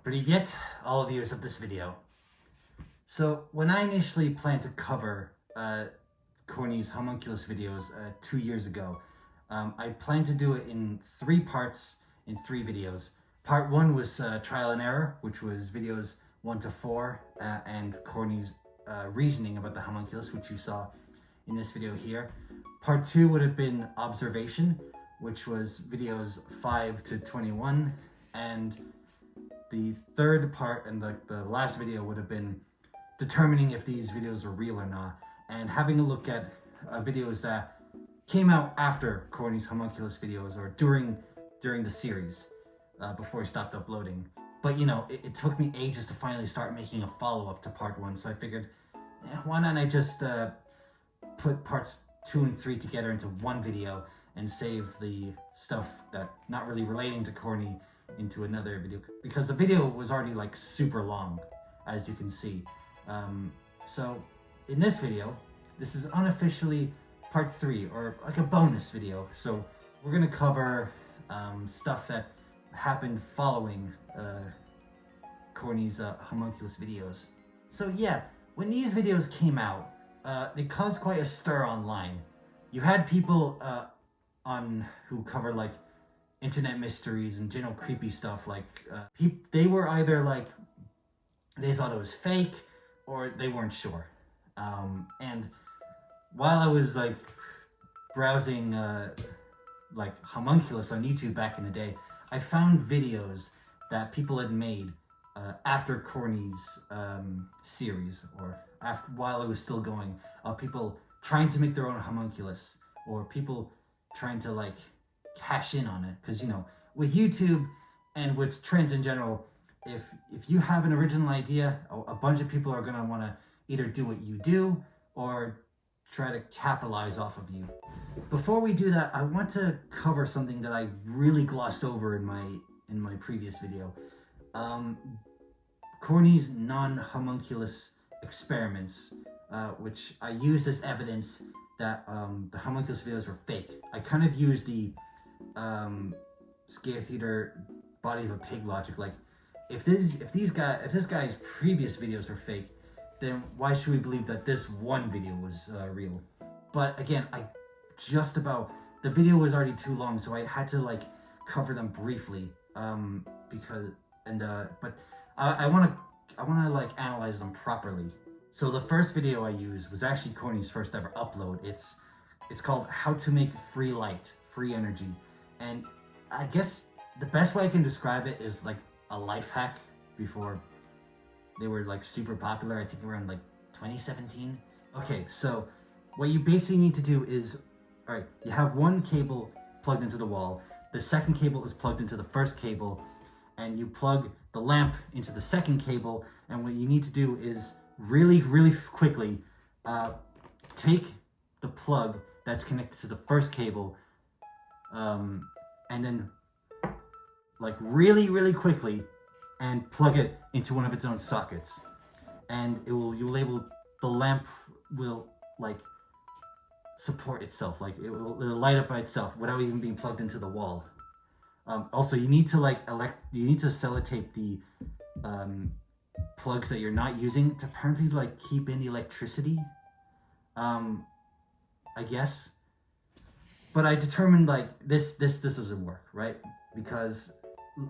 Привет, all viewers of this video. So when I initially planned to cover Korney's Homunculus videos 2 years ago, I planned to do it in 3 parts in 3 videos. Part 1 was trial and error, which was videos 1 to 4, and Korney's reasoning about the Homunculus, which you saw in this video here. Part 2 would have been observation, which was videos 5 to 21, and the third part and the last video would have been determining if these videos are real or not, and having a look at videos that came out after Korney's Homunculus videos or during the series before he stopped uploading. But you know, it took me ages to finally start making a follow-up to part 1, so I figured, why not I just put parts 2 and 3 together into one video and save the stuff that not really relating to Korney into another video, because the video was already like super long, as you can see. So in this video, this is unofficially part 3, or like a bonus video. So we're gonna cover stuff that happened following Korney's Homunculus videos. So yeah, when these videos came out, they caused quite a stir online. You had people who cover like internet mysteries and general creepy stuff, like they were either like they thought it was fake or they weren't sure. And while I was like browsing like Homunculus on YouTube back in the day, I found videos that people had made after Korney's series, or while it was still going, of people trying to make their own Homunculus, or people trying to like cash in on it. Because, you know, with YouTube and with trends in general, if you have an original idea, a bunch of people are going to want to either do what you do or try to capitalize off of you. Before we do that, I want to cover something that I really glossed over in my previous video. Korney's non-homunculus experiments, which I used as evidence that the Homunculus videos were fake. I kind of used the scare theater body of a pig logic, like if this guy's previous videos are fake, then why should we believe that this one video was real? But again, the video was already too long, so I had to like cover them briefly, but I want to like analyze them properly. So the first video I used was actually Korney's first ever upload. It's called How to Make Free Light, Free Energy. And I guess the best way I can describe it is like a life hack before they were like super popular, I think around like 2017. Okay, so what you basically need to do is, all right, you have one cable plugged into the wall, the second cable is plugged into the first cable, and you plug the lamp into the second cable, and what you need to do is really quickly take the plug that's connected to the first cable, and then like really quickly and plug it into one of its own sockets, and the lamp will like support itself, like it'll light up by itself without even being plugged into the wall. Also, you need to sellotape the plugs that you're not using to apparently like keep in the electricity, I guess. But I determined like this doesn't work, right? Because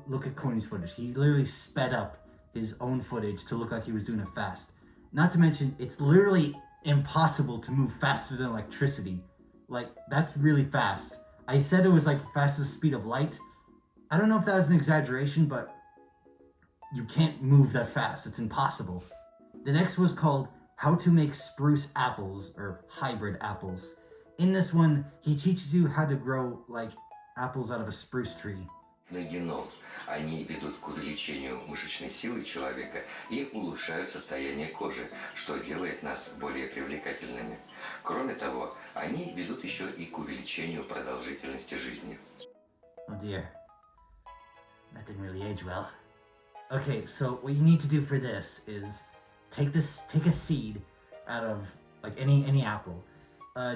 look at Korney's footage. He literally sped up his own footage to look like he was doing it fast. Not to mention, it's literally impossible to move faster than electricity. Like, that's really fast. I said it was like fastest speed of light. I don't know if that was an exaggeration, but you can't move that fast. It's impossible. The next was called How to Make Spruce Apples, or Hybrid Apples. In this one, he teaches you how to grow like apples out of a spruce tree. На геном. Они ведут к увеличению мышечной силы человека и улучшают состояние кожи, что делает нас более привлекательными. Кроме того, они ведут еще и к увеличению продолжительности жизни. Oh dear. That didn't really age well. Okay, so what you need to do for this is take a seed out of like any apple,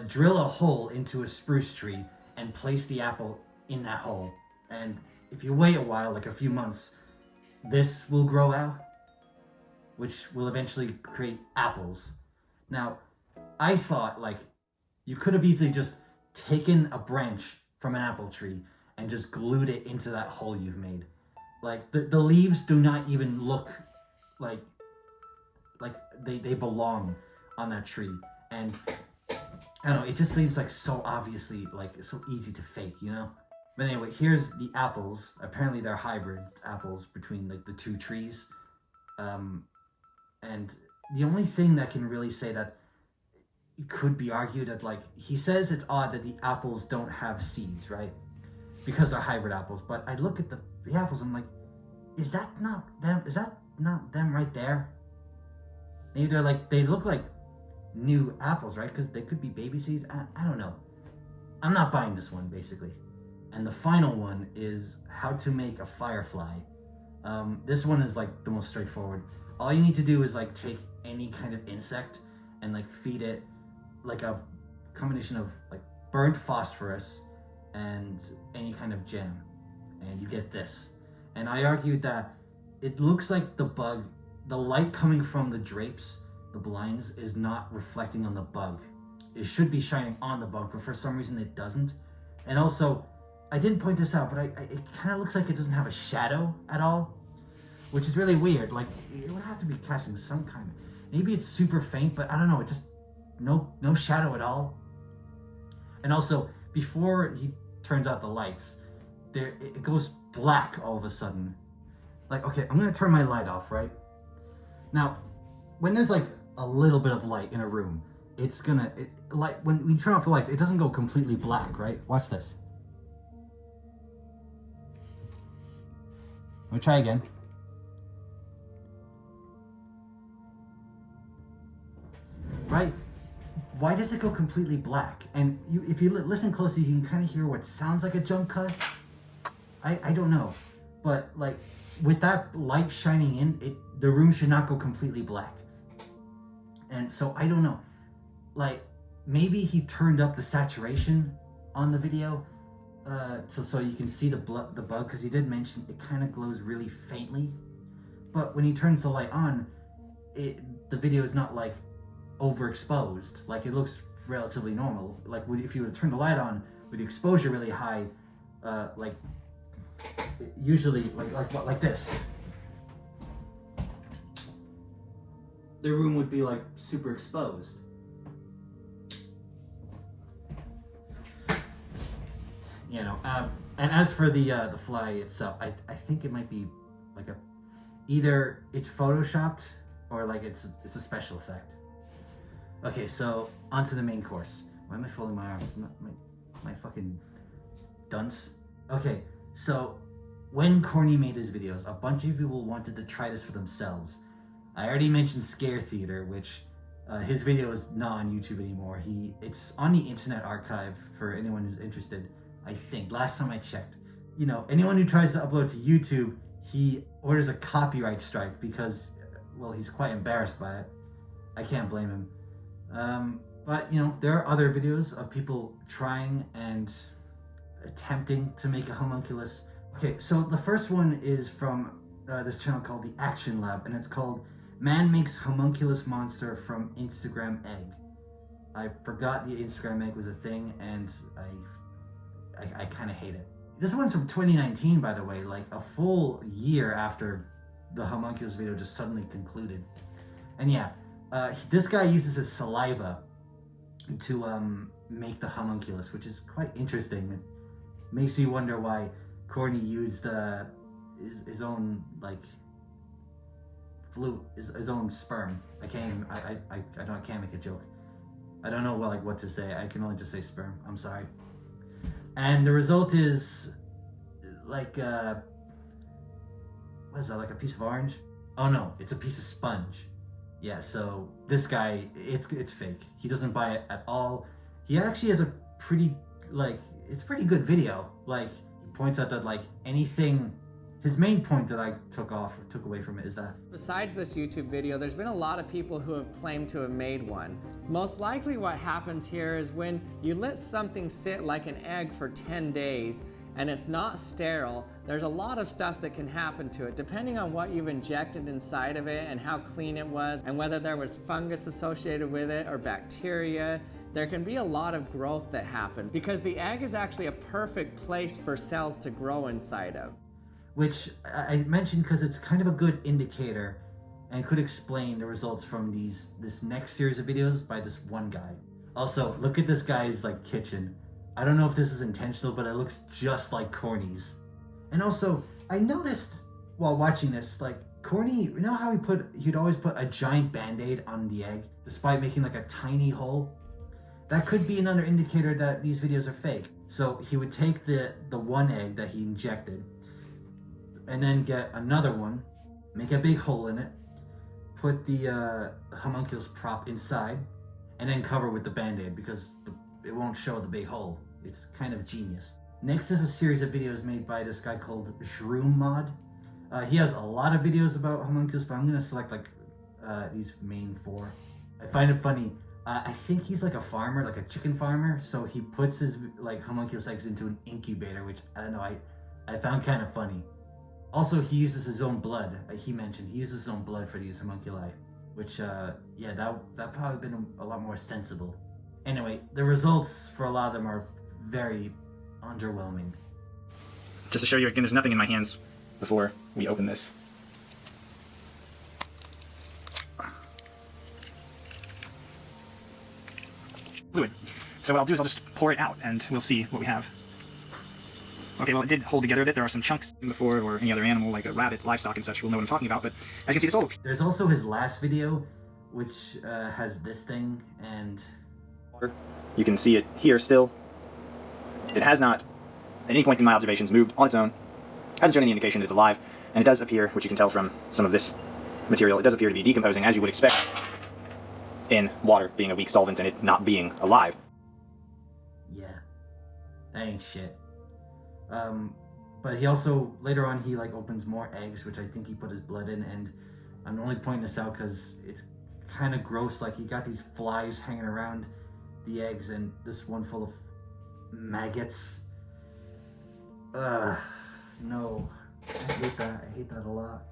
drill a hole into a spruce tree and place the apple in that hole. And if you wait a while, like a few months, this will grow out, which will eventually create apples. Now, I thought, like, you could have easily just taken a branch from an apple tree and just glued it into that hole you've made. Like, the leaves do not even look like they belong on that tree. And I don't know, it just seems like so obviously, like, it's so easy to fake, you know? But anyway, here's the apples. Apparently they're hybrid apples between, like, the two trees. And the only thing that can really say that it could be argued that, like, he says it's odd that the apples don't have seeds, right? Because they're hybrid apples. But I look at the apples, I'm like, is that not them? Is that not them right there? Maybe they're like, they look like new apples, right? Because they could be baby seeds. I don't know. I'm not buying this one, basically. And the final one is how to make a firefly. This one is, like, the most straightforward. All you need to do is, like, take any kind of insect and, like, feed it like a combination of, like, burnt phosphorus and any kind of gem, and you get this. And I argued that it looks like the bug, the light coming from the drapes, the blinds, is not reflecting on the bug. It should be shining on the bug, but for some reason it doesn't. And also, I didn't point this out, but it kind of looks like it doesn't have a shadow at all, which is really weird. Like, it would have to be casting some kind of, maybe it's super faint, but I don't know, it just, no shadow at all. And also, before he turns out the lights, it goes black all of a sudden. Like, okay, I'm gonna turn my light off, right? Now, when there's, like, a little bit of light in a room, it's gonna, like, when we turn off the lights, it doesn't go completely black, right? Watch this. Let me try again. Right? Why does it go completely black? And if you listen closely, you can kind of hear what sounds like a jump cut. I don't know. But, like, with that light shining in, the room should not go completely black. And so, I don't know. Like, maybe he turned up the saturation on the video so you can see the bug, because he did mention it kind of glows really faintly. But when he turns the light on, the video is not, like, overexposed. Like, it looks relatively normal. Like, if you would turn the light on with the exposure really high, like, usually like this, the room would be, like, super exposed. You know, and as for the fly itself, I think it might be like either it's photoshopped or, like, it's a special effect. Okay, so onto the main course. Why am I folding my arms? My fucking dunce. Okay, so when Korney made his videos, a bunch of people wanted to try this for themselves. I already mentioned Scare Theater, which his video is not on YouTube anymore. It's on the Internet Archive for anyone who's interested, I think. Last time I checked. You know, anyone who tries to upload to YouTube, he orders a copyright strike because, well, he's quite embarrassed by it. I can't blame him. But, you know, there are other videos of people trying and attempting to make a homunculus. Okay, so the first one is from this channel called The Action Lab, and it's called Man Makes Homunculus Monster from Instagram Egg. I forgot the Instagram egg was a thing, and I kind of hate it. This one's from 2019, by the way, like a full year after the homunculus video just suddenly concluded. And yeah, this guy uses his saliva to make the homunculus, which is quite interesting. It makes me wonder why Korney used his own, like, his own sperm. I can't make a joke. I don't know what to say. I can only just say sperm. I'm sorry. And the result is like what is that, like a piece of orange? Oh no, it's a piece of sponge. Yeah, so this guy, it's fake. He doesn't buy it at all. He actually has a pretty, like, it's a pretty good video. Like, he points out that, like, anything, his main point that I took away from it is that besides this YouTube video, there's been a lot of people who have claimed to have made one. Most likely what happens here is when you let something sit like an egg for 10 days, and it's not sterile, there's a lot of stuff that can happen to it depending on what you've injected inside of it and how clean it was and whether there was fungus associated with it or bacteria. There can be a lot of growth that happens because the egg is actually a perfect place for cells to grow inside of. Which I mentioned because it's kind of a good indicator and could explain the results from this next series of videos by this one guy. Also, look at this guy's like kitchen. I don't know if this is intentional, but it looks just like Korney's. And also, I noticed while watching this, like Korney, you know how he'd always put a giant band-aid on the egg despite making like a tiny hole? That could be another indicator that these videos are fake. So he would take the one egg that he injected and then get another one, make a big hole in it, put the homunculus prop inside, and then cover with the band-aid because it won't show the big hole. It's kind of genius. Next is a series of videos made by this guy called Shroom Mod. He has a lot of videos about homunculus, but I'm gonna select like these main 4. I find it funny. I think he's like a farmer, like a chicken farmer, so he puts his like homunculus eggs into an incubator, which I don't know, I found kind of funny. Also, he uses his own blood. He mentioned he uses his own blood for these homunculi, which yeah, that probably been a lot more sensible. Anyway, the results for a lot of them are very underwhelming. Just to show you again, there's nothing in my hands before we open this. Fluid. So what I'll do is I'll just pour it out and we'll see what we have. Okay, well it did hold together a bit. There are some chunks before, or any other animal like a rabbit, livestock and such will know what I'm talking about, but as you can see this all... There's also his last video, which has this thing, and... You can see it here still. It has not, at any point in my observations, moved on its own. Hasn't shown any indication that it's alive, and it does appear, which you can tell from some of this material, it does appear to be decomposing as you would expect in water being a weak solvent and it not being alive. Yeah, that ain't shit. But he also, later on, he like opens more eggs, which I think he put his blood in, and I'm only pointing this out because it's kind of gross. Like, he got these flies hanging around the eggs, and this one full of maggots. No. I hate that a lot.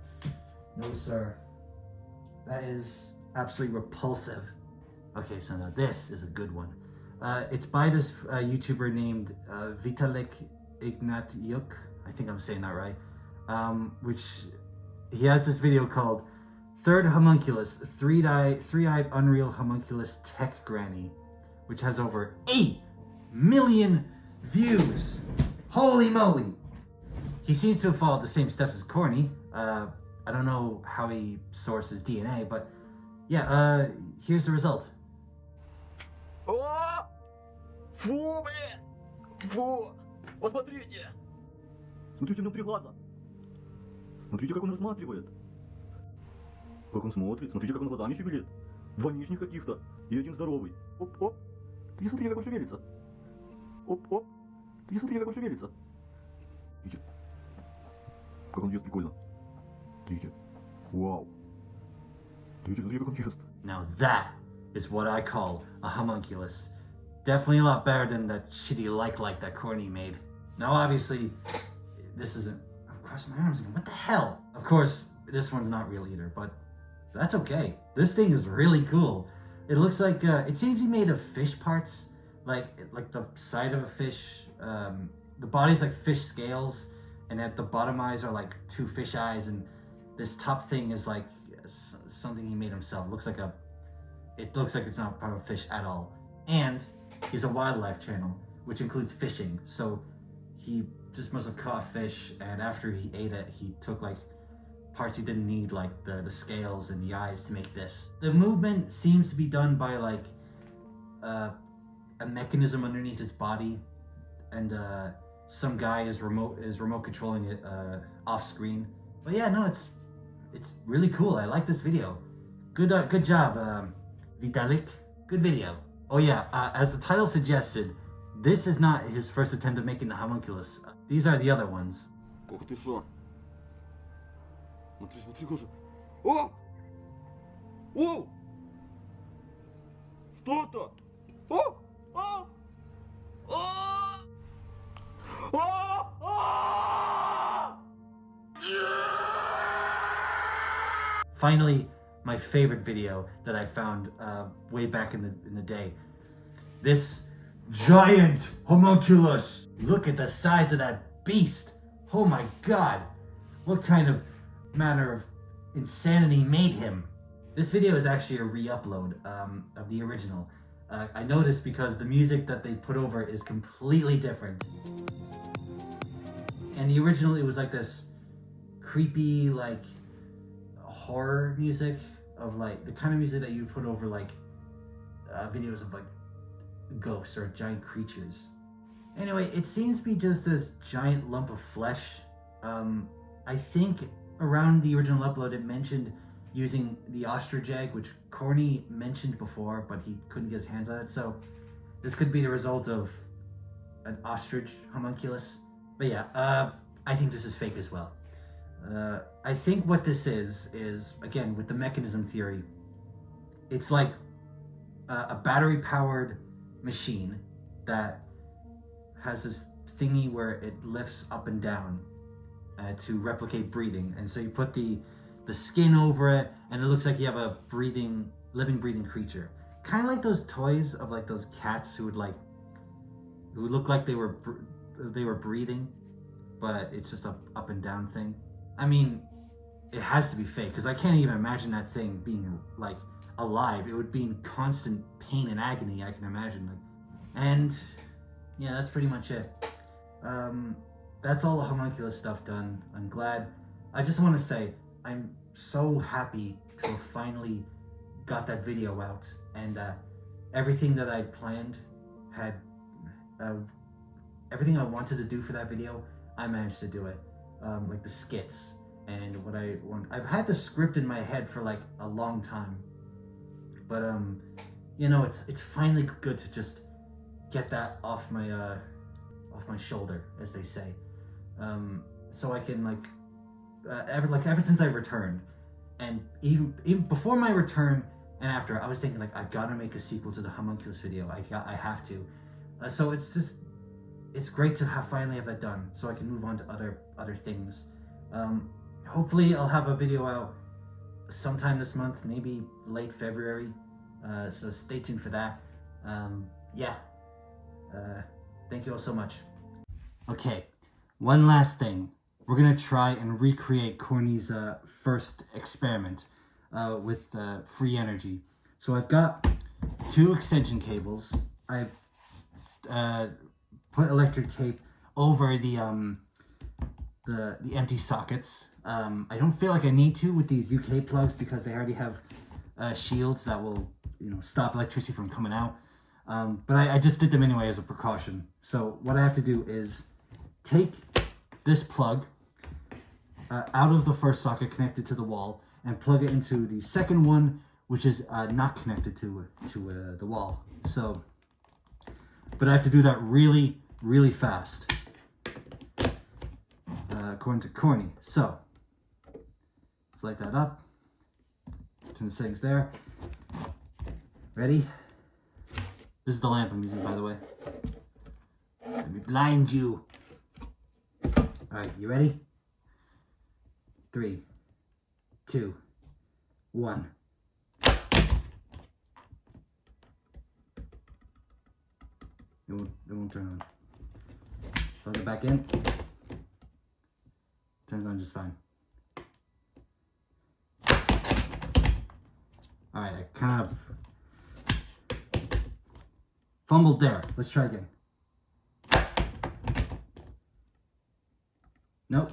No, sir. That is absolutely repulsive. Okay, so now this is a good one. It's by this YouTuber named Vitalik Ignatyuk. I think I'm saying that right. Which he has this video called Third Homunculus, Three-Eyed Unreal Homunculus Tech Granny, which has over 8 million views. Holy moly! He seems to have followed the same steps as Korney. I don't know how he sources DNA, but yeah, here's the result. О! Фу, блин! Фу! Посмотрите! Смотрите, у него 3 глаза. Смотрите, как он рассматривает. Как он смотрит. Смотрите, как он глазами шевелит. 2 нижних каких-то. И 1 здоровый. Оп-оп. Ты смотри, как он шевелится. Оп-оп. Ты смотри, как он шевелится. Видите? Как он ест прикольно. Видите? Вау. Видите, смотри, как он ест. Now that is what I call a homunculus. Definitely a lot better than that shitty like that Korney made. Now obviously, this isn't... I'm crossing my arms again. What the hell? Of course, this one's not real either, but that's okay. This thing is really cool. It looks like, it seems to be made of fish parts. Like the side of a fish, the body's like fish scales, and at the bottom eyes are like 2 fish eyes, and this top thing is like something he made himself. It looks like it's not part of a fish at all. And he's a wildlife channel, which includes fishing. So he just must have caught fish, and after he ate it, he took like parts he didn't need, like the scales and the eyes, to make this. The movement seems to be done by like a mechanism underneath its body, and some guy is remote controlling it off screen. But yeah, no, it's really cool. I like this video. Good job, Vitalik. Good video. Oh yeah, as the title suggested, this is not his first attempt at making the homunculus. These are the other ones. Ух ты шо. Смотри, смотри, кожа. О! О! Что это? О! О! О! О! finally, my favorite video that I found way back in the day. This giant homunculus. Look at the size of that beast. Oh my god. What kind of manner of insanity made him? This video is actually a re-upload of the original. I noticed because the music that they put over is completely different. And the original, it was like this creepy, like, horror music of like the kind of music that you put over like videos of like ghosts or giant creatures. Anyway, it seems to be just this giant lump of flesh. I think around the original upload it mentioned using the ostrich egg, which Korney mentioned before, but he couldn't get his hands on it. So this could be the result of an ostrich homunculus. But yeah, I think this is fake as well. I think what this is again, with the mechanism theory, it's like a battery-powered machine that has this thingy where it lifts up and down to replicate breathing. And so you put the skin over it, and it looks like you have a living breathing creature. Kind of like those toys of like those cats who would look like they were breathing, but it's just a up and down thing. I mean, it has to be fake, because I can't even imagine that thing being like alive. It would be in constant pain and agony, I can imagine. And yeah, that's pretty much it. That's all the homunculus stuff done. I'm glad. I just want to say, I'm so happy to have finally got that video out, and everything that I planned had, everything I wanted to do for that video, I managed to do it. Like the skits and what I want. I've had the script in my head for like a long time, but you know, it's finally good to just get that off my shoulder, as they say. So I can ever since I returned, and even before my return and after, I was thinking like, I gotta make a sequel to the homunculus video. I have to. So it's great to finally have that done, so I can move on to other things. Hopefully I'll have a video out sometime this month, maybe late February. So stay tuned for that. Yeah. Thank you all so much. Okay, one last thing. We're gonna try and recreate Korney's first experiment with free energy. So I've got 2 extension cables. I've put electric tape over the empty sockets. I don't feel like I need to with these UK plugs, because they already have shields that will, stop electricity from coming out. But I just did them anyway as a precaution. So what I have to do is take this plug out of the first socket connected to the wall and plug it into the second one, which is not connected to the wall. So, but I have to do that really, really fast, according to Korney. So let's light that up. Turn the settings there. Ready? This is the lamp I'm using, by the way. Let me blind you. Alright, you ready? 3, 2, 1. It won't turn on. Plug it back in. Turns on just fine. Alright, I kind of fumbled there. Let's try again. Nope.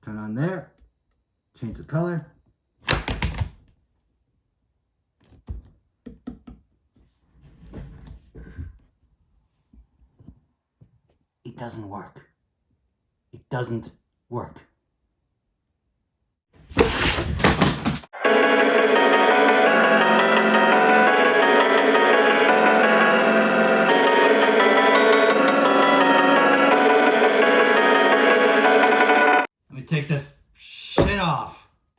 Turn on there. Change the color. It doesn't work. It doesn't work. Let me take this